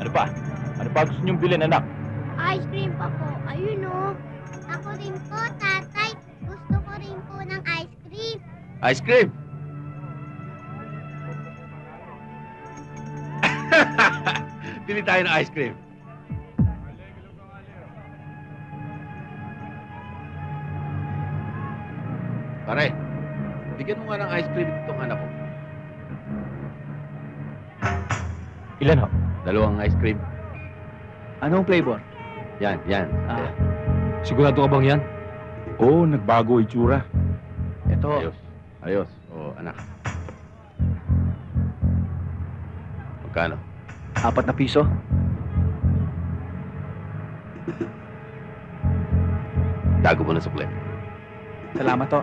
Ano pa? Ano pa gusto niyong bilhin, anak? Ice cream pa po. Ayun o. Ako rin po, tatay. Gusto ko rin po ng ice cream. Ice cream! Bili tayo ng ice cream. Pare, bigyan mo nga ng ice cream itong anak ko. Ilan ho? 2 ice cream. Anong flavor? Yan, yan. Ah. Sigurado ka bang yan? Oo, nagbago itsura. Ito. Ayos. Ayos. O, anak. Magkano? 4 na piso. Tago mo na sukle. Salamat to.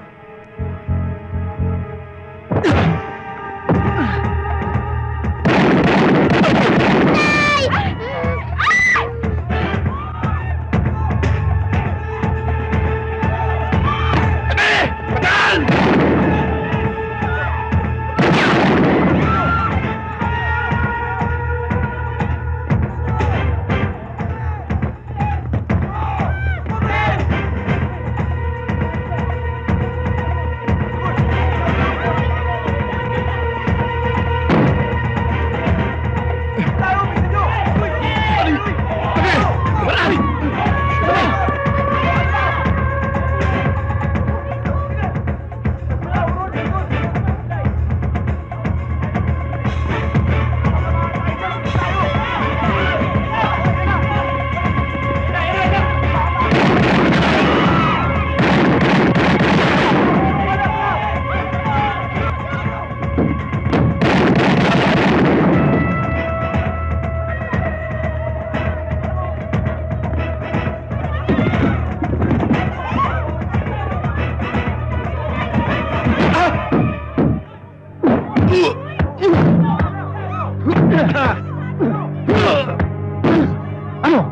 Ano?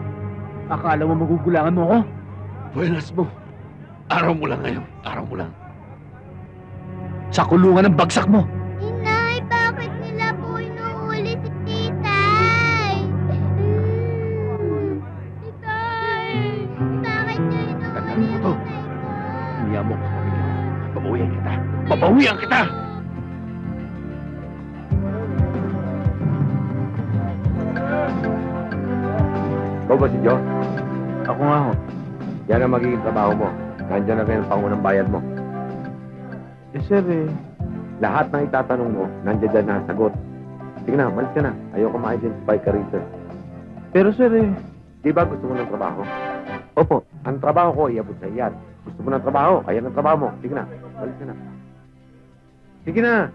Akala mo magugulangan mo ako? Buenas mo. Araw mo lang ngayon. Araw mo lang. Sa kulungan ng bagsak mo. Inay, bakit nila po inuuli si titay? Titay, bakit niya Tandaan inuuli mo to. si titay? Hiya mo ko sa pamilya. Babawian kita. Babawian kita! Ikaw ba si Joe? Ako nga ho. Yan ang magiging trabaho mo. Nandiyan na kayo ng pangunang bayad mo. Eh sir Lahat ng itatanong mo, nandiyan dyan na sagot. Sige na, malis ka na. Ayoko ma-identify ka rito. Pero sir Di ba gusto mo ng trabaho? Opo. Ang trabaho ko, iabot sa iyan. Gusto mo ng trabaho, kaya ng trabaho mo. Sige na, malis ka na. Sige na!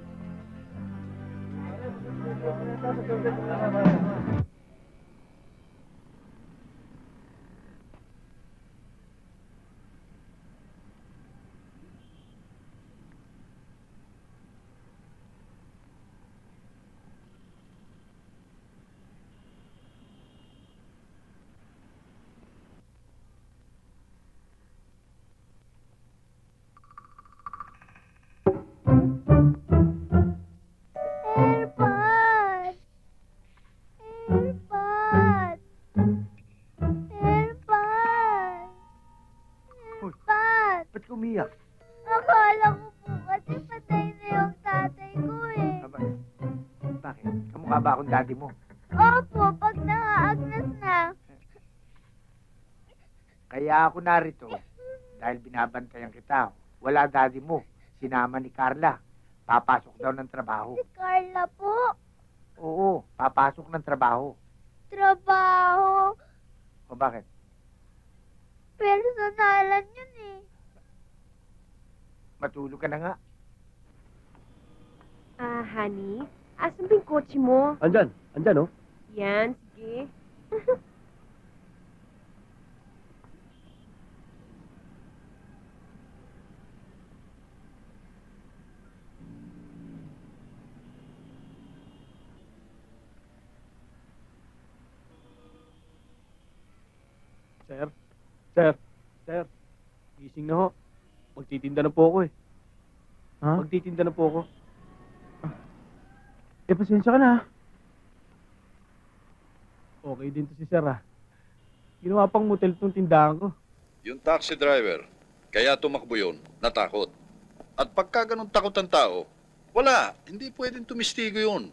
Airpod! Airpod! Airpod! Uy. Airpod! Ba't umiyak? Akala ko po kasi patay na yung tatay ko eh. Bakit? Kamukha ba akong daddy mo? Opo, pag nakaagnas na. Kaya ako narito dahil binabantayan kita. Wala daddy mo. Sinama ni Carla. Papasok daw ng trabaho. Si Carla po. Oo, papasok ng trabaho. Trabaho. O bakit? Personalan yun eh. Matulog ka na nga. Ah, honey, asan ba yung kotse mo? Andyan, oh. Yan, sige. Sir. Gising na ho. Magtitinda na po ako eh. Ha? Magtitinda na po ako. Pasensya ka na. Okay Okay din to si Sir, ah. Ginawa pang motel tong tindahan ko. Yung taxi driver, kaya tumakbo yun, natakot. At pagka ganun takot ang tao, wala, hindi pwedeng tumistigo yun.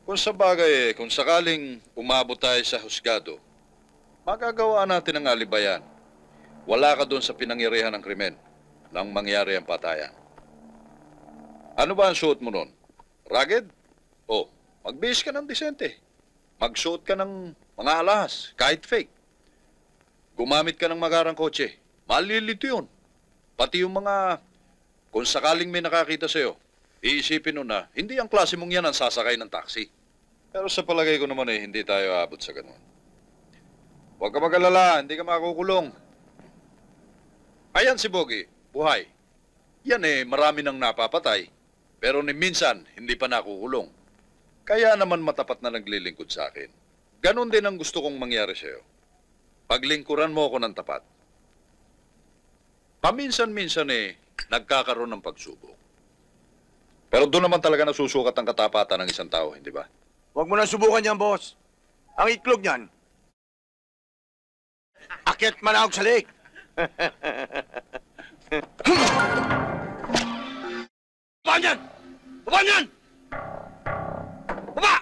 Kung sa bagay kung sakaling umabot tayo sa husgado, magagawa natin ang alibayan. Wala ka doon sa pinangyarihan ng krimen nang mangyari ang patayan. Ano ba ang suot mo nun? Ragged? O, magbihis ka ng disente. Magsuot ka ng mga alahas, kahit fake. Gumamit ka ng magarang kotse. Malilito yun. Pati yung mga, kung sakaling may nakakita sa'yo, iisipin nun na, hindi ang klase mong yan ang sasakay ng taxi. Pero sa palagay ko naman hindi tayo aabot sa ganun. Huwag ka mag-alala, hindi ka makukulong. Ayan si Bogie, buhay. Yan marami nang napapatay. Pero ni minsan, hindi pa nakukulong. Kaya naman matapat na naglilingkod sa akin. Ganon din ang gusto kong mangyari sa'yo. Paglingkuran mo ako ng tapat. Paminsan-minsan nagkakaroon ng pagsubok. Pero doon naman talaga nasusukat ang katapatan ng isang tao, hindi ba? Huwag mo na subukan yan, boss. Ang iklog niyan, akyat manahog sa lake. Baba niyan! Baba niyan! Baba!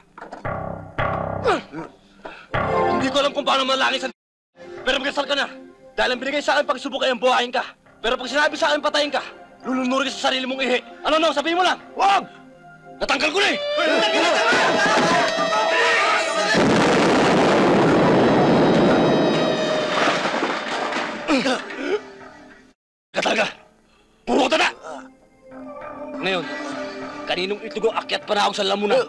Hindi ko alam kung paano manalangin sa... Pero magkasal ka na. Dahil ang binigay sa akin pagsubok ay ang buhayin ka. Pero pag sinabi sa akin patayin ka, lulunurin ka sa sarili mong ihi. Ano, sabihin mo lang. Huwag! Natanggal ko na eh! Katalaga! Puro ka na! Ngayon, kaninong itlog ang akyat panahog sa lamunan?